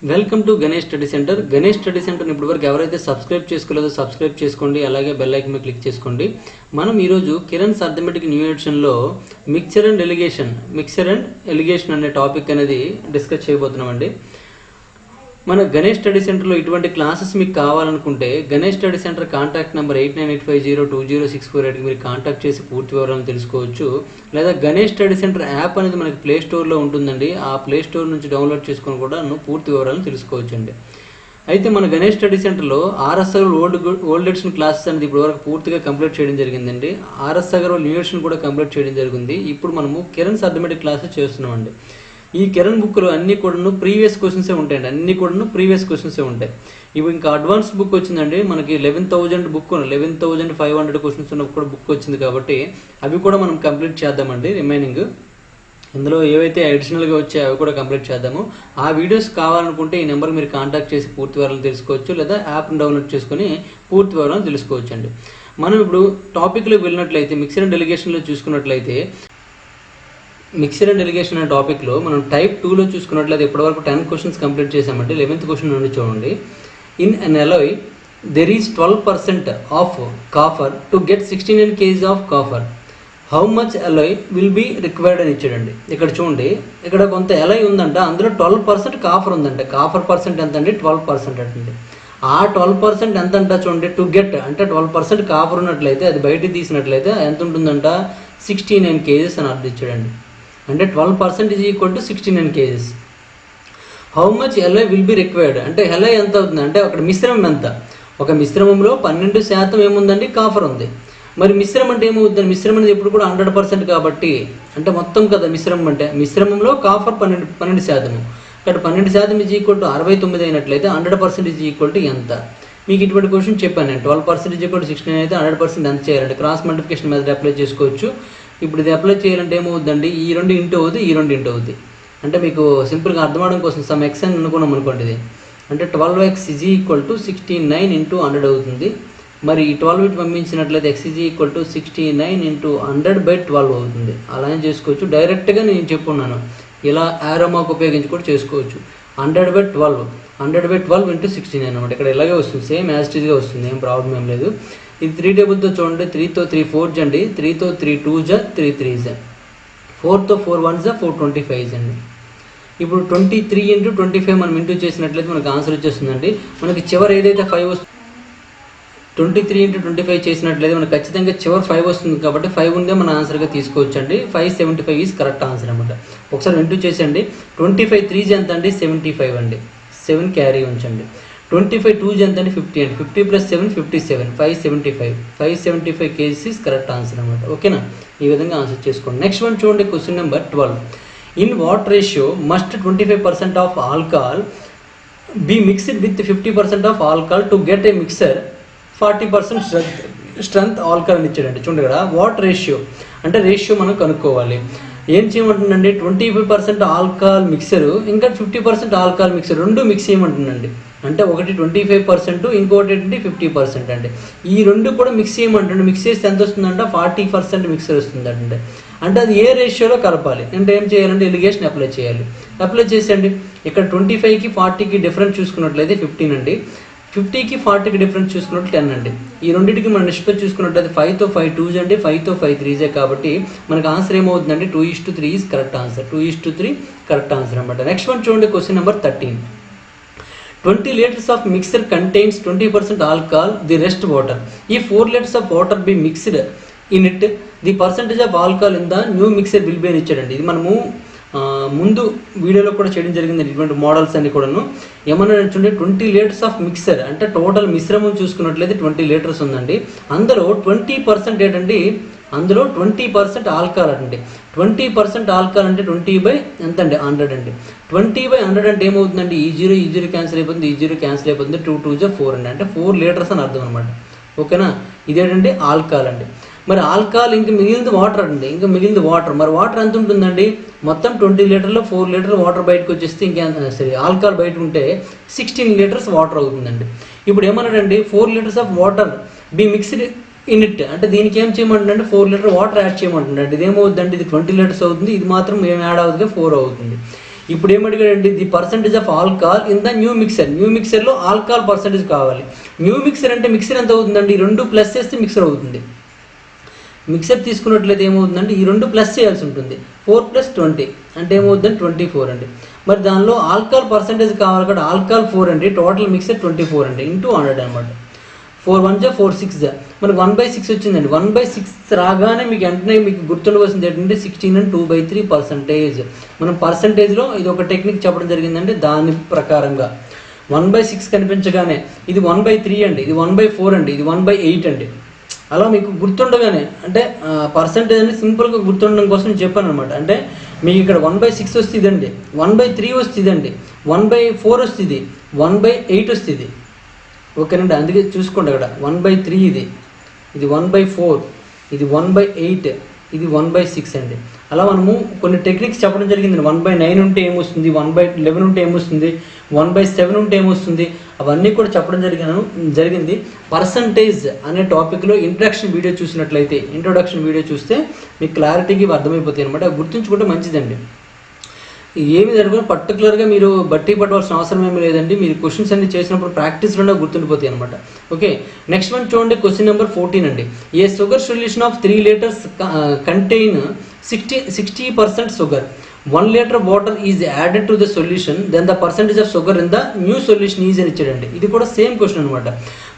Welcome to Ganesh study centre. Ganesh study సెంటర్ని ఇప్పటివరకు ఎవరైతే సబ్స్క్రైబ్ చేసుకోలేదో సబ్స్క్రైబ్ చేసుకోండి, అలాగే బెల్ ఐకాన్ మీద క్లిక్ చేసుకోండి. మనం ఈరోజు కిరణ్స్ అర్థమెటిక్ న్యూ ఎడిషన్లో మిక్చర్ అండ్ ఎలిగేషన్ అనే టాపిక్ అనేది డిస్కస్ చేయబోతున్నామండి. మన గణేష్ స్టడీ సెంటర్లో ఇటువంటి క్లాసెస్ మీకు కావాలనుకుంటే Ganesh study centre contact number 8985020648కి మీరు కాంటాక్ట్ చేసి పూర్తి వివరాలను తెలుసుకోవచ్చు. లేదా గణేష్ స్టడీ సెంటర్ యాప్ అనేది మనకి ప్లే స్టోర్లో ఉంటుందండి. ఆ ప్లే స్టోర్ నుంచి డౌన్లోడ్ చేసుకొని కూడా పూర్తి వివరాలను తెలుసుకోవచ్చండి. అయితే మన గణేష్ స్టడీ సెంటర్లో RS Agarwal old edition classes అనేది ఇప్పుడు వరకు పూర్తిగా కంప్లీట్ చేయడం జరిగిందండి. ఆర్ఎస్ అగర్వాల్ న్యూ ఎడిషన్ కూడా కంప్లీట్ చేయడం జరిగింది. ఇప్పుడు మనము కిరణ్స్ అర్థమెటిక్ క్లాసెస్ చేస్తున్నామండి. ఈ కిరణ్ బుక్లో అన్నీ కూడా ప్రీవియస్ క్వశ్చన్సే ఉంటాయండి. అన్నీ కూడా ప్రీవియస్ క్వశ్చన్సే ఉంటాయి. ఇవి ఇంకా అడ్వాన్స్ బుక్ వచ్చిందండి. మనకి 11,000 బుక్ 11,500 క్వశ్చన్స్ ఉన్న కూడా బుక్ వచ్చింది కాబట్టి అవి కూడా మనం కంప్లీట్ చేద్దామండి. రిమైనింగ్ ఇందులో ఏవైతే అడిషనల్గా వచ్చాయో అవి కూడా కంప్లీట్ చేద్దాము. ఆ వీడియోస్ కావాలనుకుంటే ఈ నెంబర్కి మీరు కాంటాక్ట్ చేసి పూర్తి వివరాలు తెలుసుకోవచ్చు, లేదా యాప్ని డౌన్లోడ్ చేసుకొని పూర్తి వివరాలు తెలుసుకోవచ్చు అండి. మనం ఇప్పుడు టాపిక్లోకి వెళ్ళినట్లయితే మిక్సర్ అండ్ ఎలిగేషన్లో చూసుకున్నట్లయితే మిక్సర్ అండ్ ఎలిగేషన్ అనే టాపిక్లో మనం టైప్ 2లో చూసుకున్నట్లయితే ఇప్పటివరకు 10 క్వశ్చన్స్ కంప్లీట్ చేసామంటే 11th క్వశ్చన్ నుండి చూడండి. In an alloy there is 12% of copper to get 69 kg of copper. How much alloy will be required అని ఇచ్చాడండి. ఇక్కడ చూడండి, ఇక్కడ కొంత అలాయ్ ఉందంట, అందులో 12% కాఫర్ ఉందంట. కాఫర్ పర్సెంట్ ఎంత అండి? 12% అంటండి. ఆ 12% ఎంత అంట చూడండి. టు గెట్ అంటే 12% కాఫర్ ఉన్నట్లయితే అది బయటికి తీసినట్లయితే ఎంత ఉంటుందంట? 69 kgs అని అర్థం ఇచ్చాడండి. అంటే 12% is equal to 69 kgs. How much alloy will be required అంటే ఎల్ఐ ఎంత అవుతుంది అంటే అక్కడ మిశ్రమం ఎంత? ఒక మిశ్రమంలో 12% ఏముందండి? కాఫర్ ఉంది. మరి మిశ్రమం అంటే ఏమవుతుంది? మిశ్రమం అనేది ఎప్పుడు కూడా 100% కాబట్టి అంటే మొత్తం కదా మిశ్రమం అంటే. మిశ్రమంలో కాఫర్ 12%. ఇక్కడ 12% ఈజ్ ఈక్వల్ టు 69 అయినట్లయితే 100% ఈజ్ ఈక్వల్ టు ఎంత? మీకు ఇటువంటి క్వశ్చన్ చెప్పాను నేను. 12% ఈజ్ ఈక్వల్ టు 69 అయితే 100% ఎంత చేయాలంటే క్రాస్ మల్టిప్లికేషన్ మెథడ్ అప్లై చేసుకోవచ్చు. ఇప్పుడు ఇది అప్లై చేయాలంటే ఏమవుతుందండి? ఈ 2 ఇంటూ అవుతుంది, ఈ 2 ఇంటూ అవుతుంది. అంటే మీకు సింపుల్గా అర్థం అవడం కోసం సమ్ ఎక్స్ అని అనుకున్నాం అనుకోండి. ఇది అంటే 12x is equal to 69 into 100 అవుతుంది. మరి ఈ 12 ఇటు పంపించినట్లయితే x is equal to 69 into 100/12 అవుతుంది. అలానే చేసుకోవచ్చు. డైరెక్ట్గా నేను చెప్పున్నాను, ఇలా యారో మార్క్ ఉపయోగించి కూడా చేసుకోవచ్చు. 100/12 ఇంటూ 69 అనమాట. ఇక్కడ ఇలాగే వస్తుంది, సేమ్ యాజ్ ఇట్ ఈజ్గా వస్తుంది, ఏం ప్రాబ్లం ఏం లేదు. ఇది 3 టేబుల్తో చూడండి. 3తో 3 4 అండి, 3తో 3 2 3 3 4తో 4 1 4 25 అండి. ఇప్పుడు 23 ఇంటూ 25 మనం ఇంటూ చేసినట్లయితే మనకు ఆన్సర్ వచ్చేస్తుందండి. మనకి చివరి ఏదైతే 5 వస్తుంది 23 ఇంటూ 25 చేసినట్లయితే మనకు ఖచ్చితంగా చివరి 5 వస్తుంది కాబట్టి 5 ఉందే మన ఆన్సర్గా తీసుకోవచ్చు అండి. 575 ఈజ్ కరెక్ట్ ఆన్సర్ అనమాట. ఒకసారి ఇంటూ చేసండి. 25 3 ఎంత అండి? 75 అండి. 7 క్యారీ ఉంచండి. 25 2 ఎంత అండి? 50 అండి. 50 + 7 57 575 kgs ఈజ్ కరెక్ట్ ఆన్సర్ అనమాట. ఓకేనా? ఈ విధంగా ఆన్సర్ చేసుకోండి. నెక్స్ట్ వన్ చూడండి, question number 12. In what ratio must 25% of alcohol be mixed with 50% of alcohol to get a mixture 40% strength alcohol అని ఇచ్చాడండి. చూడండి ఇక్కడ వాట్ రేషియో అంటే రేషియో మనం కనుక్కోవాలి. ఏం చేయమంటుందండి? 25% ఆల్కహాల్ మిక్సరు ఇంకా 50% ఆల్కహాల్ మిక్సర్ రెండు మిక్స్ చేయమంటుందండి. అంటే ఒకటి 25%, ఇంకోటి ఏంటంటే 50% అండి. ఈ రెండు కూడా మిక్స్ చేయమంటుండే. మిక్స్ చేస్తే ఎంత వస్తుందంటే 40% మిక్సర్ వస్తుందంటే. అంటే అది ఏ రేషియోలో కలపాలి అంటే ఏం చేయాలంటే ఎలిగేషన్ అప్లై చేయాలి. అప్లై చేసేయండి. ఇక్కడ 25కి 40కి డిఫరెన్స్ చూసుకున్నట్లయితే 15 అండి. 50కి 40కి డిఫరెన్స్ చూసుకున్నట్లు 10 అండి. ఈ రెండింటికి మనం నిష్పత్తి చూసుకున్నట్లయితే 5తో 5 2 అండి, 5తో 5 3 కాబట్టి మనకు ఆన్సర్ ఏమవుతుందంటే 2:3 is correct answer. 2:3 correct answer అనమాట. నెక్స్ట్ వన్ చూడండి, question number 13. 20 liters of mixture contains 20% alcohol, the rest water. If 4 liters of water be mixed in it, the percentage of alcohol in the new mixture will be అని ఇచ్చాడండి. ఇది మనము ముందు వీడియోలో కూడా చేయడం జరిగింది. ఇటువంటి మోడల్స్ అన్ని కూడాను ఏమన్నా చూడండి. 20 liters ఆఫ్ మిక్సర్ అంటే టోటల్ మిశ్రమం చూసుకున్నట్లయితే 20 liters ఉందండి. అందులో 20% ఏంటండి? అందులో 20% ఆల్కహాల్ అండి. 20% ఆల్కహాల్ అంటే 20 ఎంత అండి? 100 అండి. 20/100 అంటే ఏమవుతుందండి? ఈ జీరో క్యాన్సిల్ అయిపోతుంది, ఈ జీరో క్యాన్సిల్ అయిపోతుంది. 2 2 4 అండి. అంటే 4 liters అని అర్థం అనమాట. ఓకేనా? ఇదేంటంటే ఆల్కహాల్ అండి. మరి ఆల్కహాల్ ఇంకా మిగిలింది వాటర్ అండి. ఇంకా మిగిలింది వాటర్. మరి వాటర్ ఎంత ఉంటుందండి? మొత్తం 20 లీటర్లో 4 లీటర్ వాటర్ బయటకు వచ్చేస్తే ఇంకేంత సరే ఆల్కహాల్ బయట ఉంటే 16 liters వాటర్ అవుతుందండి. ఇప్పుడు ఏమన్నాడండి? 4 liters of water be mixed in it అంటే దీనికి ఏం చేయమంటుందంటే 4 లీటర్ వాటర్ యాడ్ చేయమంటుందండి. ఇదేమవుతుందంటే ఇది 20 liters అవుతుంది, ఇది మాత్రం ఏం యాడ్ అవుతుంది? 4 అవుతుంది. ఇప్పుడు ఏమడిగాడండి, the percentage of alcohol in the new mixture. New మిక్సర్లో ఆల్కహాల్ పర్సంటేజ్ కావాలి. న్యూ మిక్సర్ అంటే మిక్సర్ ఎంత అవుతుందండి, ఈ 2 ప్లస్ చేస్తే మిక్సర్ అవుతుంది. మిక్సర్ తీసుకున్నట్లయితే ఏమవుతుందంటే ఈ 2 ప్లస్ చేయాల్సి ఉంటుంది. 4 + 20 అంటే ఏమవుతుందండి 24 అండి. మరి దానిలో ఆల్కహాల్ పర్సంటేజ్ కావాలి కాబట్టి ఆల్కహాల్ 4 అండి, టోటల్ మిక్సర్ 24 అండి, ఇంటూ 100 అనమాట. 4 1 = 4 6 మరి 1/6 వచ్చిందండి. 1/6 రాగానే మీకు వెంటనే మీకు గుర్తుండవలసింది ఏంటంటే 16 and 2/3%. మనం పర్సంటేజ్లో ఇది ఒక టెక్నిక్ చెప్పడం జరిగిందంటే దాని ప్రకారంగా 1/6 కనిపించగానే ఇది 1/3 అండి, ఇది 1/4 అండి, ఇది 1/8 అండి. అలా మీకు గుర్తుండగానే అంటే పర్సంటేజ్ అని సింపుల్గా గుర్తుండడం కోసం చెప్పాను అనమాట. అంటే మీకు ఇక్కడ 1/6 వస్తుంది ఇదండి, 1/3 వస్తుంది ఇదండి, 1/4 వస్తుంది, 1/8 వస్తుంది. ఓకేనండి, అందుకే చూసుకోండి అక్కడ 1/3 ఇది 1/4, ఇది 1/8, ఇది 1/6 అండి. అలా మనము కొన్ని టెక్నిక్స్ చెప్పడం జరిగింది. 1/9 ఉంటే ఏమొస్తుంది, 1/11 ఉంటే ఏమొస్తుంది, 1/7 ఉంటే ఏమొస్తుంది, అవన్నీ కూడా చెప్పడం జరిగింది. పర్సంటేజ్ అనే టాపిక్లో ఇంట్రడక్షన్ వీడియో చూస్తే మీకు క్లారిటీగా అర్థమైపోతాయి అనమాట. గుర్తుంచుకుంటే మంచిదండి. ఏమి జరగదు, పర్టికులర్గా మీరు బట్టి పట్టవలసిన అవసరం ఏమీ లేదండి. మీరు క్వశ్చన్స్ అన్ని చేసినప్పుడు ప్రాక్టీస్లోనే గుర్తుండిపోతాయి అనమాట. ఓకే, నెక్స్ట్ వన్ చూడండి, క్వశ్చన్ నెంబర్ 14 అండి. A sugar solution of 3 liters contain 60% sugar. 1 liter water is added to the solution, then the percentage of sugar in the new solution is అని ఇచ్చాడండి. ఇది కూడా సేమ్ క్వశ్చన్ అనమాట.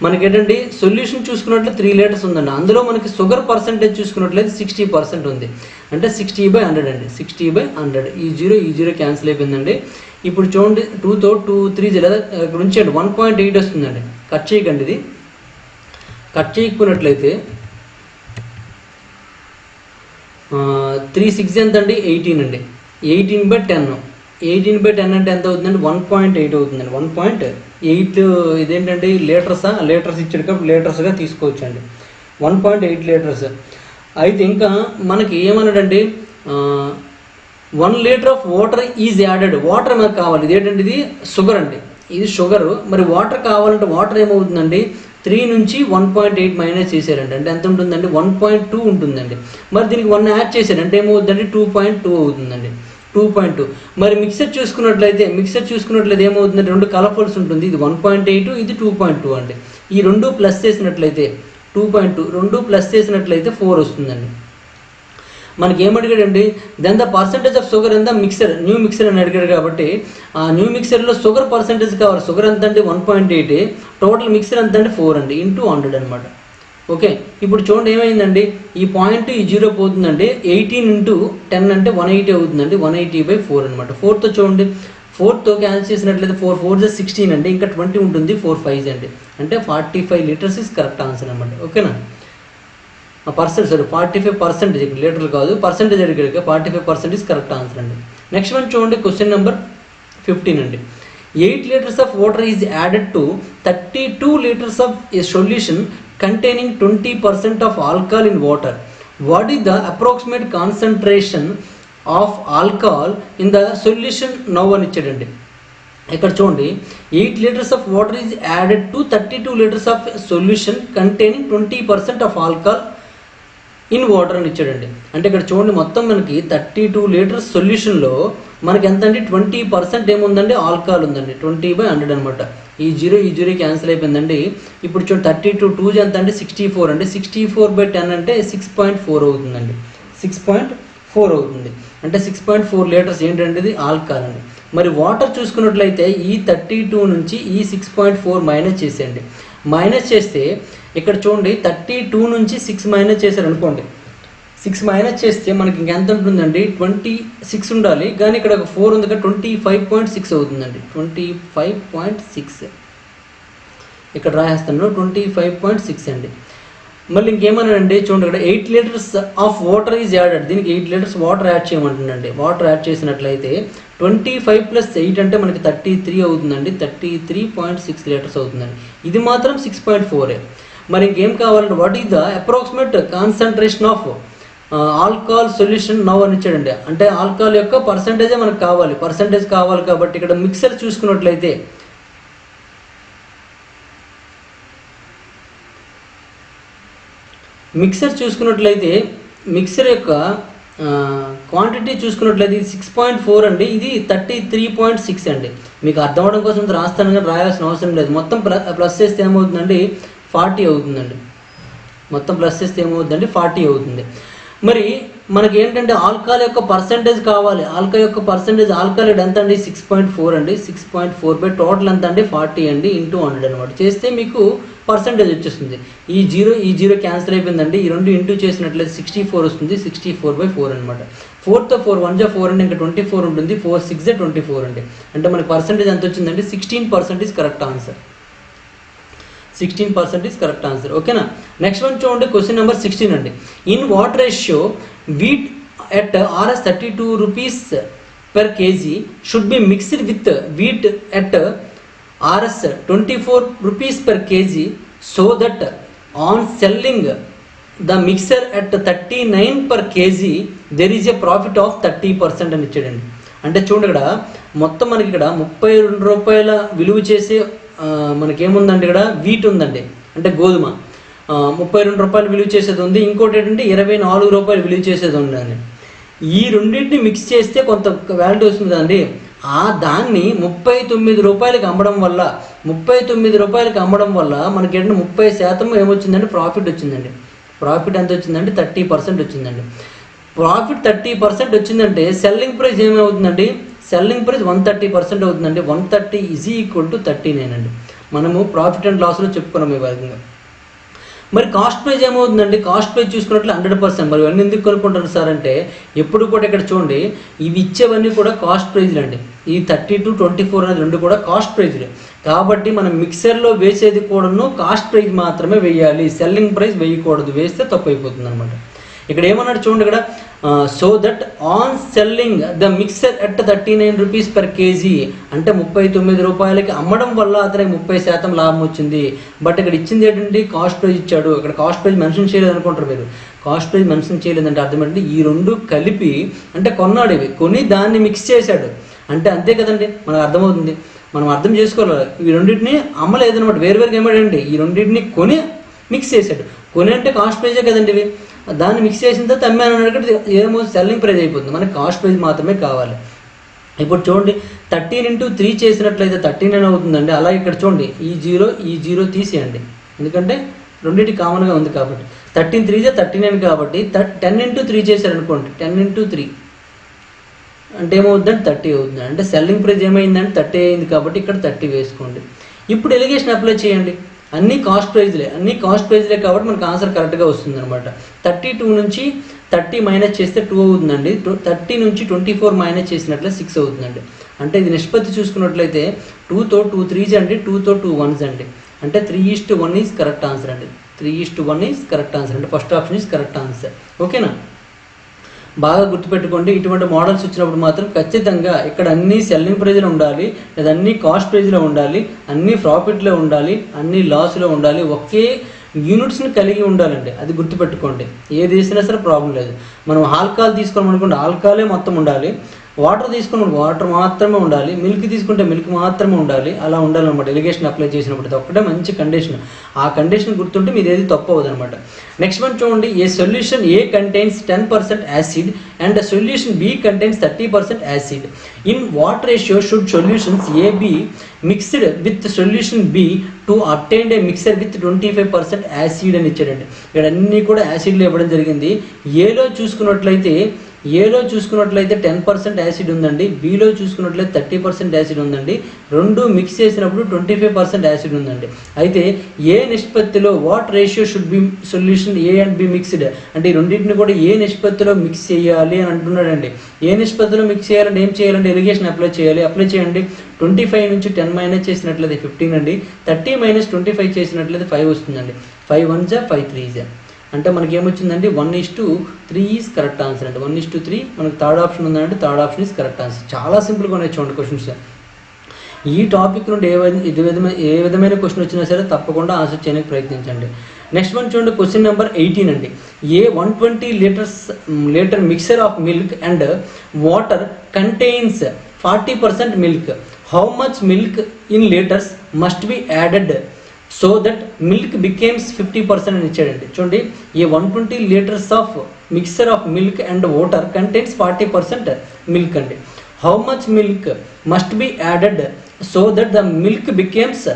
మనకి ఏంటంటే solution చూసుకున్నట్లు 3 liters ఉందండి, అందులో మనకి షుగర్ పర్సంటేజ్ చూసుకున్నట్లయితే 60% ఉంది. అంటే 60/100 అండి, 60/100. ఈ 0 క్యాన్సిల్ అయిపోయిందండి. ఇప్పుడు చూడండి 2తో 2 3 లేదా ఇక్కడ ఉంచండి, 1.8 వస్తుందండి. కట్ చేయకండి, ఇది కట్ చేయకపోయినట్లయితే 3 6 ఎంత అండి, 18 అండి. 18/10 అంటే ఎంత అవుతుందండి, 1.8 అవుతుందండి. 1.8 ఇదేంటండి లీటర్స్ ఇచ్చాడు కాబట్టి లీటర్స్గా తీసుకోవచ్చు అండి. 1.8 liters. అయితే ఇంకా మనకి ఏమన్నాడండి, 1 liter of water is added. Water మనకు కావాలి, ఇదేంటండి ఇది షుగర్ అండి, ఇది షుగరు. మరి వాటర్ కావాలంటే వాటర్ ఏమవుతుందండి, 3 నుంచి 1.8 మైనస్ చేశారండి, అంటే ఎంత ఉంటుందండి 1.2 ఉంటుందండి. మరి దీనికి 1 యాడ్ చేశారంటే ఏమవుతుందండి 2.2 అవుతుందండి, 2.2. మరి మిక్సర్ చూసుకున్నట్లయితే ఏమవుతుందంటే 2 కలర్ఫుల్స్ ఉంటుంది, ఇది 1.8, ఇది 2.2 అండి. ఈ 2 ప్లస్ చేసినట్లయితే 2.2, 2 ప్లస్ చేసినట్లయితే 4 వస్తుందండి. మనకి ఏమడిగాడండి, then the percentage of sugar in the mixture, new mixture అని అడిగాడు కాబట్టి ఆ న్యూ మిక్సర్లో షుగర్ పర్సంటేజ్ కావాలి. షుగర్ ఎంత అండి 1.8, టోటల్ మిక్సర్ ఎంత అండి 4 అండి, ఇంటూ 100 అనమాట. ఓకే, ఇప్పుడు చూడండి ఏమైందండి, ఈ పాయింట్ ఈ 0 పోతుందండి. 18 × 10 అంటే 180 అవుతుందండి, 180/4 అనమాట. 4తో చూడండి, 4తో క్యాన్సిల్ చేసినట్లయితే 4 4 16 అండి, ఇంకా 20 ఉంటుంది, 4 5 అండి, అంటే 45 liters ఇస్ కరెక్ట్ ఆన్సర్ అనమాట. ఓకేనా, 45% లీటర్లు కాదు, పర్సెంటేజ్ అడిగాడు, 45% ఇస్ కరెక్ట్ ఆన్సర్ అండి. నెక్స్ట్ వన్ చూడండి, క్వశ్చన్ నెంబర్ 15 అండి. 8 liters of water is added to 32 liters of a solution containing 20% of alcohol in water. What is the approximate concentration of alcohol in the solution now అని ఇచ్చాడండి. ఇక్కడ చూడండి 8 liters of water is added to 32 liters of solution containing 20% of alcohol in water అని ఇచ్చాడండి. అంటే ఇక్కడ చూడండి మొత్తం మనకి 32 liters సొల్యూషన్లో మనకి ఎంత అండి 20% ఏముందండి, ఆల్కహాల్ ఉందండి, 20/100 అనమాట. ఈ 0 క్యాన్సిల్ అయిపోయిందండి. ఇప్పుడు చూడండి 32 2 ఎంత అంటే 64 అండి, 64/10 అంటే 6.4 అవుతుందండి, 6.4 అవుతుంది. అంటే 6.4 liters ఏంటంటే ఇది ఆల్కహాల్ అండి. మరి వాటర్ చూసుకున్నట్లయితే ఈ 32 నుంచి ఈ 6.4 మైనస్ చేసేయండి. మైనస్ చేస్తే ఇక్కడ చూడండి 32 నుంచి 6 మైనస్ చేశారనుకోండి, 6 మైనస్ చేస్తే మనకి ఇంకెంత ఉంటుందండి 26 ఉండాలి, కానీ ఇక్కడ ఒక 4 ఉంది కదా 25.6 అవుతుందండి, 25.6 ఇక్కడ రాసేస్తాను, 25.6 అండి. మళ్ళీ ఇంకేమన్నాడండి చూడండి, ఇక్కడ 8 liters of water is added, దీనికి 8 liters వాటర్ యాడ్ చేయమంటుందండి. వాటర్ యాడ్ చేసినట్లయితే 25 + 8 అంటే మనకి 33 అవుతుందండి, 33.6 liters అవుతుందండి. ఇది మాత్రం 6.4. మరి ఇంకేం కావాలంటే what is the approximate concentration of alcohol solution now అని ఇచ్చాడండి. అంటే ఆల్కహాల్ యొక్క పర్సంటేజే మనకు కావాలి, పర్సంటేజ్ కావాలి కాబట్టి ఇక్కడ మిక్సర్ చూసుకున్నట్లయితే మిక్సర్ యొక్క క్వాంటిటీ చూసుకున్నట్లయితే ఇది 6.4 అండి, ఇది 33.6 అండి. మీకు అర్థం అవడం కోసం రాస్తాను కానీ రాయాల్సిన అవసరం లేదు. మొత్తం ప్లస్ చేస్తే ఏమవుతుందండి 40 అవుతుందండి. మొత్తం ప్లస్ చేస్తే ఏమవుతుందండి 40 అవుతుంది. మరి మనకి ఏంటంటే ఆల్కహాల్ యొక్క పర్సంటేజ్ కావాలి. ఆల్కహాల్ యొక్క పర్సంటేజ్ ఆల్కహాల్ ఎంత అండి 6.4 అండి. 6.4 బై టోటల్ ఎంత అండి 40 అండి ఇంటూ 100 అనమాట. చేస్తే మీకు పర్సంటేజ్ వచ్చేస్తుంది. ఈ జీరో క్యాన్సిల్ అయిపోయిందండి. ఈ రెండు ఇంటూ చేసినట్లయితే 64 వస్తుంది. 64/4 అనమాట. 4తో 4 1 జా 4 అండి, ఇంకా 24 ఉంటుంది. 4 6 జా 24 అండి. అంటే మనకి పర్సంటేజ్ ఎంత వచ్చిందండి 16% is correct answer. 16% is correct answer. ఓకేనా. నెక్స్ట్ వన్ చూడండి, క్వశ్చన్ నెంబర్ 16 అండి. In what ratio wheat at Rs 32 rupees per kg should be mixed with wheat at Rs 24 rupees per kg so that on selling the mixer at 39 per kg there is a profit of 30% అని ఇచ్చాడండి. అంటే చూడండి, ఇక్కడ మొత్తం మనకి ఇక్కడ 32 రూపాయల విలువ చేసే మనకేముందండి, ఇక్కడ వీట్ ఉందండి, అంటే గోధుమ 32 రూపాయలు విలువ చేసేది ఉంది. ఇంకోటి ఏంటంటే 24 రూపాయలు విలువ చేసేది ఉందండి. ఈ రెండింటిని మిక్స్ చేస్తే కొంత వాల్యూ వస్తుంది కదండి. దాన్ని 39 రూపాయలకి అమ్మడం వల్ల 39 రూపాయలకి అమ్మడం వల్ల మనకి ఏంటంటే 30% ఏమొచ్చిందండి ప్రాఫిట్ వచ్చిందండి. ప్రాఫిట్ ఎంత వచ్చిందండి 30% వచ్చిందండి. ప్రాఫిట్ 30% వచ్చిందంటే సెల్లింగ్ ప్రైస్ ఏమవుతుందండి, సెల్లింగ్ ప్రైస్ 130% అవుతుందండి. 130 = 39 అండి. మనము ప్రాఫిట్ అండ్ లాస్లో చెప్పుకున్నాం ఈ విధంగా. మరి కాస్ట్ ప్రైజ్ ఏమవుతుందండి, కాస్ట్ ప్రైజ్ చూసుకున్నట్లు 100%. మరి ఇవన్నీ ఎందుకు కొనుక్కుంటారు సార్ అంటే, ఎప్పుడు కూడా ఇక్కడ చూడండి ఇవి ఇచ్చేవన్నీ కూడా కాస్ట్ ప్రైజ్లు అండి. ఈ 32, 24 అనేది రెండు కూడా కాస్ట్ ప్రైజ్లే. కాబట్టి మనం మిక్సర్లో వేసేది కూడాను కాస్ట్ ప్రైజ్ మాత్రమే వేయాలి, సెల్లింగ్ ప్రైస్ వేయకూడదు. వేస్తే తప్పు అయిపోతుంది అనమాట. ఇక్కడ ఏమన్నాడు చూడండి, ఇక్కడ so that on selling the mixer at 39 rupees per kg అంటే 39 రూపాయలకి అమ్మడం వల్ల అతనికి 30% లాభం వచ్చింది. బట్ ఇక్కడ ఇచ్చింది ఏంటంటే కాస్ట్ ప్రైజ్ ఇచ్చాడు. ఇక్కడ కాస్ట్ ప్రైజ్ మెన్షన్ చేయలేదు అనుకుంటారు మీరు. కాస్ట్ ప్రైజ్ మెన్షన్ చేయలేదంటే అర్థం ఏంటంటే ఈ రెండు కలిపి అంటే కొన్నాడు, ఇవి కొని దాన్ని మిక్స్ చేశాడు అంటే అంతే కదండి. మనకు అర్థమవుతుంది, మనం అర్థం చేసుకోవాలి. ఈ రెండింటిని అమ్మలేదనమాట, వేరువేరుగా ఏమాడండి ఈ రెండింటిని కొని మిక్స్ చేశాడు. కొని అంటే కాస్ట్ ప్రైజే కదండి ఇవి. దాన్ని మిక్స్ చేసిన తర్వాత అమ్మాను అన్నట్టు ఏమో సెల్లింగ్ ప్రైజ్ అయిపోతుంది. మనకి కాస్ట్ ప్రైజ్ మాత్రమే కావాలి. ఇప్పుడు చూడండి 13 × 3 చేసినట్లయితే 39 అవుతుందండి. అలాగే ఇక్కడ చూడండి ఈ జీరో తీసేయండి, ఎందుకంటే రెండింటి కామన్గా ఉంది కాబట్టి. 13 3 39 కాబట్టి 10 × 3 చేశారనుకోండి, 10 × 3 అంటే ఏమవుతుందంటే 30 అవుతుంది. అంటే సెల్లింగ్ ప్రైజ్ ఏమైందంటే 30 అయింది కాబట్టి ఇక్కడ 30 వేసుకోండి. ఇప్పుడు ఎలిగేషన్ అప్లై చేయండి. అన్ని కాస్ట్ ప్రైజ్లే కాబట్టి మనకు ఆన్సర్ కరెక్ట్గా వస్తుంది అనమాట. 32 నుంచి 30 మైనస్ చేస్తే 2 అవుతుందండి. 30 నుంచి 24 మైనస్ చేసినట్లయితే 6 అవుతుందండి. అంటే ఇది నిష్పత్తి చూసుకున్నట్లయితే 2తో 2 3s అండి, 2తో 2 1s అండి. అంటే 3:1 ఈజ్ కరెక్ట్ ఆన్సర్ అండి. 3:1 ఈజ్ కరెక్ట్ ఆన్సర్ అంటే first option is correct answer. ఓకేనా. బాగా గుర్తుపెట్టుకోండి, ఇటువంటి మోడల్స్ వచ్చినప్పుడు మాత్రం ఖచ్చితంగా ఇక్కడ అన్ని సెల్లింగ్ ప్రైజ్లో ఉండాలి, లేదా అన్ని కాస్ట్ ప్రైజ్లో ఉండాలి, అన్ని ప్రాఫిట్లో ఉండాలి, అన్ని లాస్లో ఉండాలి, ఒకే యూనిట్స్ని కలిగి ఉండాలండి. అది గుర్తుపెట్టుకోండి. ఏది వేసినా సరే ప్రాబ్లం లేదు. మనం ఆల్కహాల్ తీసుకోమనుకోండి, ఆల్కహాలే మొత్తం ఉండాలి. వాటర్ తీసుకుని వాటర్ మాత్రమే ఉండాలి. మిల్క్ తీసుకుంటే మిల్క్ మాత్రమే ఉండాలి. అలా ఉండాలన్నమాట ఎలిగేషన్ అప్లై చేసినప్పుడు. ఒక్కటే మంచి కండిషన్. ఆ కండిషన్ గుర్తుంటే మీరు ఏది తప్పు అవ్వదు అనమాట. నెక్స్ట్ వన్ చూడండి, a solution A contains 10% acid and solution B contains 30% acid. In what ratio should solutions A B mixed with solution B to obtain a mixture with 25% acid అని ఇచ్చాడండి. ఇక్కడ అన్నీ కూడా యాసిడ్లు ఇవ్వడం జరిగింది. ఏలో చూసుకున్నట్లయితే 10% యాసిడ్ ఉందండి. బిలో చూసుకున్నట్లయితే 30% యాసిడ్ ఉందండి. రెండు మిక్స్ చేసినప్పుడు 25% యాసిడ్ ఉందండి. అయితే ఏ నిష్పత్తిలో what ratio should be solution A and be mixed అంటే ఈ రెండింటిని కూడా ఏ నిష్పత్తిలో మిక్స్ చేయాలి అని అంటున్నాడండి. ఏ నిష్పత్తిలో మిక్స్ చేయాలంటే ఏం చేయాలంటే ఎలిగేషన్ అప్లై చేయండి. 25 నుంచి 10 మైనస్ చేసినట్లయితే 15 అండి. 30 - 25 చేసినట్లయితే 5 వస్తుందండి. 5 1s 5 3s అంటే మనకి ఏమొచ్చిందండి 1:3 ఈజ్ కరెక్ట్ ఆన్సర్ అండి. 1:3 మనకి థర్డ్ ఆప్షన్ ఉందంటే third option is correct answer. చాలా సింపుల్గా ఉన్నాయి చూడండి క్వశ్చన్స్. ఈ టాపిక్ నుండి ఏ విధమైన క్వశ్చన్ వచ్చినా సరే తప్పకుండా ఆన్సర్ చేయడానికి ప్రయత్నించండి. నెక్స్ట్ వన్ చూడండి, క్వశ్చన్ నెంబర్ 18 అండి. A 120 litre mixture of milk and water contains 40% milk. How much milk in litres must be added so that milk becames 50% అని ఇచ్చాడండి. చూడండి, ఈ 120 litres of mixture of milk and water contains 40% milk అండి. How much milk must be added so that the milk becames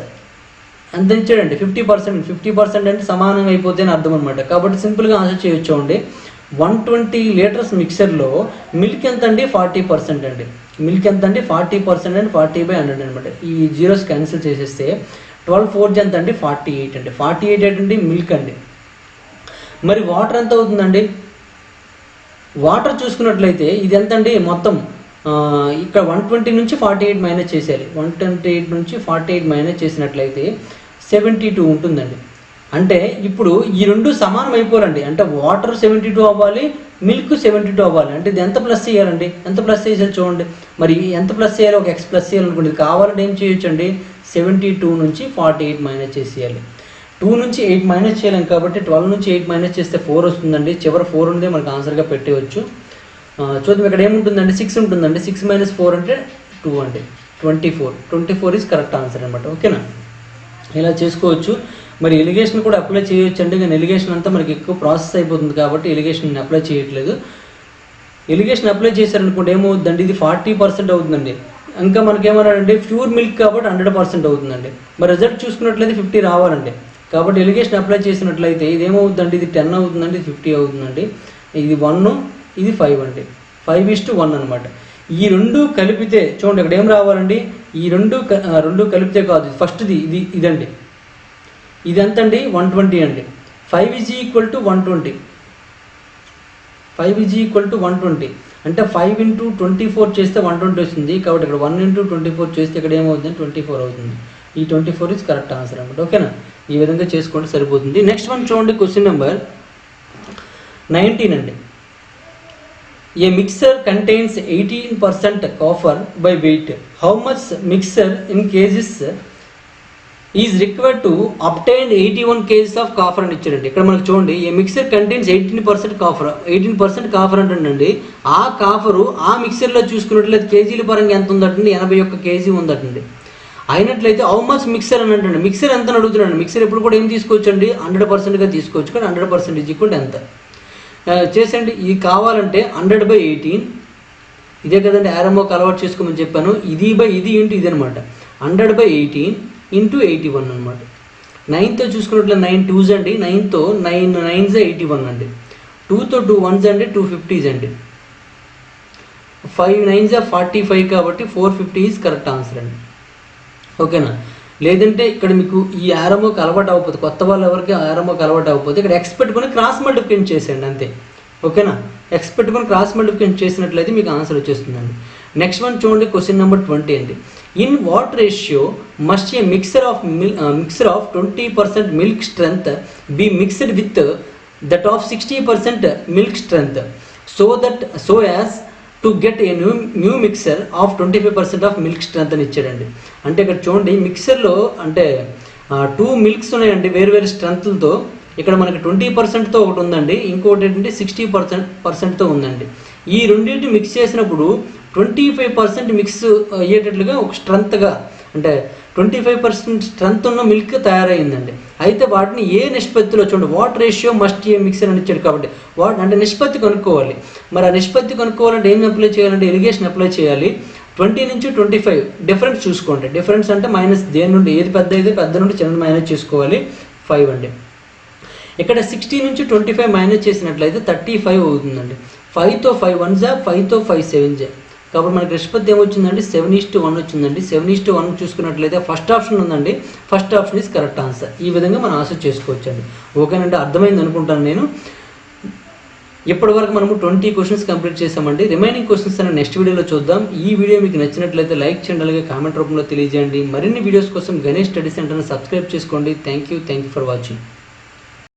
అంత ఇచ్చాడండి 50%. 50% అంటే సమానంగా అయిపోతే అని అర్థం అనమాట. కాబట్టి సింపుల్గా ఆన్సర్ చేయొచ్చు అండి. 120 లీటర్స్ మిక్సర్లో మిల్క్ ఎంత అండి? 40% అండి. మిల్క్ ఎంత అండి? 40% అండి. 40/100 అనమాట. ఈ జీరోస్ క్యాన్సిల్ చేసేస్తే 12 4 ఎంత అండి? 48 అండి. 48 ఏంటండి? మిల్క్ అండి. మరి వాటర్ ఎంత అవుతుందండి? వాటర్ చూసుకున్నట్లయితే ఇది ఎంత అండి? మొత్తం ఇక్కడ 120 నుంచి 48 మైనస్ చేసేయాలి. 128 నుంచి 48 మైనస్ చేసినట్లయితే 72 ఉంటుందండి. అంటే ఇప్పుడు ఈ రెండు సమానం అయిపోవాలండి. అంటే వాటర్ 72 అవ్వాలి, మిల్క్ 72 అవ్వాలి. అంటే ఇది ఎంత ప్లస్ చేయాలండి? ఎంత ప్లస్ చేయాలి చూడండి. మరి ఎంత ప్లస్ చేయాలి? ఒక ఎక్స్ ప్లస్ చేయాలనుకోండి. ఇది కావాలంటే ఏం చేయొచ్చు అండి? 72 నుంచి 48 మైనస్ చేసేయాలి. 2 నుంచి 8 మైనస్ చేయాలి కాబట్టి 12 నుంచి 8 మైనస్ చేస్తే 4 వస్తుందండి. చివరి 4 ఉంది, మనకు ఆన్సర్గా పెట్టవచ్చు. చూద్దాం, ఇక్కడ ఏముంటుందండి? 6 ఉంటుందండి. 6 - 4 అంటే 2 అండి. 24 ఈజ్ కరెక్ట్ ఆన్సర్ అనమాట. ఓకేనా? ఇలా చేసుకోవచ్చు. మరి ఎలిగేషన్ కూడా అప్లై చేయొచ్చు అండి. కానీ ఎలిగేషన్ అంతా మనకి ఎక్కువ ప్రాసెస్ అయిపోతుంది కాబట్టి ఎలిగేషన్ అప్లై చేయట్లేదు. ఎలిగేషన్ అప్లై చేశారనుకోండి ఏమవుతుందండి? ఇది 40% అవుతుందండి. ఇంకా మనకేమన్నాడండి? ప్యూర్ మిల్క్ కాబట్టి 100% అవుతుందండి. మరి రిజల్ట్ చూసుకున్నట్లయితే 50 రావాలండి. కాబట్టి ఎలిగేషన్ అప్లై చేసినట్లయితే ఇది ఏమవుతుందండి? ఇది 10 అవుతుందండి, 50 అవుతుందండి. ఇది 1, ఇది 5 అండి. 5:1 అనమాట. ఈ రెండు కలిపితే చూడండి ఇక్కడ ఏం రావాలండి? ఈ రెండు కలిపితే కాదు, ఫస్ట్ది ఇదండి. ఇది ఎంత అండి? 120 అండి. 5 = 120. 5 = 120 అంటే 5 × 24 చేస్తే 120 వస్తుంది. కాబట్టి ఇక్కడ 1 × 24 చేస్తే ఇక్కడ ఏమవుతుంది? 24 అవుతుంది. ఈ 24 ఈజ్ కరెక్ట్ ఆన్సర్ అనమాట. ఓకేనా? ఈ విధంగా చేసుకుంటే సరిపోతుంది. నెక్స్ట్ వన్ చూడండి, క్వశ్చన్ నెంబర్ 19 అండి. A mixer contains 18% copper by weight. How much mixer in kgs is required to obtain 81 kgs of copper అని ఇచ్చారండి. ఇక్కడ మనకు చూడండి, ఏ మిక్సర్ కంటైన్స్ 18% కాఫర్. 18% కాఫర్ అంటండి. ఆ కాఫరు ఆ మిక్సర్లో చూసుకున్నట్లయితే కేజీల పరంగా ఎంత ఉందటండి? 81 kg ఉందటండి. అయినట్లయితే హౌ మచ్ మిక్సర్ అని అంటే మిక్సర్ ఎంత అడుగుతున్నాడు. మిక్సర్ ఎప్పుడు కూడా ఏం తీసుకోవచ్చండి? 100%గా తీసుకోవచ్చు. కానీ 100% ఎంత చేసండి. ఇది కావాలంటే 100/18 ఇదే కదండి, ఆరమోకి అలవాటు చేసుకోమని చెప్పాను. ఇది ఇంటూ ఇది అనమాట. 100/18 × 81 అనమాట. 9తో చూసుకున్నట్లు 9 2s అండి. 9తో 9 9s 81 అండి. 2తో 2 1s అండి, 250s అండి. 5 9s 45 కాబట్టి 450 ఈజ్ కరెక్ట్ ఆన్సర్ అండి. ఓకేనా? లేదంటే ఇక్కడ మీకు ఈ ఆరమోకి అలవాటు అవ్వకపోతే, కొత్త వాళ్ళు ఎవరికి ఆరమోకి అలవాటు అవ్వకపోతే ఇక్కడ ఎక్స్ పెట్టుకొని క్రాస్ మల్టిప్లికేషన్ చేసేయండి అంతే. ఓకేనా? ఎక్స్ పెట్టుకొని క్రాస్ మల్టిప్లికేషన్ చేసినట్లయితే మీకు ఆన్సర్ వచ్చేస్తుందండి. నెక్స్ట్ వన్ చూడండి, క్వశ్చన్ నెంబర్ 20 అండి. In what ratio must A mixer of 20% milk strength B mixed with that of 60% milk strength so as to get a new mixer of 25% of milk strength అని ఇచ్చాడండి. అంటే ఇక్కడ చూడండి, మిక్సర్లో అంటే 2 milks ఉన్నాయండి వేరు స్ట్రెంత్లతో. ఇక్కడ మనకి 20%తో ఒకటి ఉందండి, ఇంకోటి ఏంటంటే 60%తో ఉందండి. ఈ రెండింటి మిక్స్ చేసినప్పుడు 25% మిక్స్ అయ్యేటట్లుగా ఒక స్ట్రెంత్గా అంటే 25% స్ట్రెంత్ ఉన్న మిల్క్ తయారైందండి. అయితే వాటిని ఏ నిష్పత్తిలో చూడండి, what ratio must A mixer అని ఇచ్చాడు కాబట్టి అంటే నిష్పత్తి కనుక్కోవాలి. మరి ఆ నిష్పత్తి కనుక్కోవాలంటే ఏం అప్లై చేయాలంటే ఎలిగేషన్ అప్లై చేయాలి. 20 నుంచి 25 డిఫరెన్స్ చూసుకోండి. డిఫరెన్స్ అంటే మైనస్ దేని నుండి ఏది పెద్ద అయితే పెద్ద నుండి చిన్న మైనస్ చేసుకోవాలి. 5 అండి. ఇక్కడ 60 నుంచి 25 మైనస్ చేసినట్లయితే 35 అవుతుందండి. 5తో 5 1s 5తో 5 7s. కాబట్టి మనకి నిష్పత్తి ఏమొచ్చిందండి? 7:1 వచ్చిందండి. 7:1 చూసుకున్నట్లయితే ఫస్ట్ ఆప్షన్ ఉందండి. First option is correct answer. ఈ విధంగా మనం ఆన్సర్ చేసుకోవచ్చండి. ఓకేనండి, అర్థమైంది అనుకుంటాను నేను. ఇప్పటి వరకు మనము 20 క్వశ్చన్స్ కంప్లీట్ చేసామండి. రిమైనింగ్ క్వశ్చన్స్ అని నెక్స్ట్ వీడియోలో చూద్దాం. ఈ వీడియో మీకు నచ్చినట్లయితే లైక్ చేయండి, అలాగే కామెంట్ రూపంలో తెలియజేయండి. మరిన్ని వీడియోస్ కోసం గణేష్ స్టడీ సెంటర్ని సబ్స్క్రైబ్ చేసుకోండి. Thank you for watching.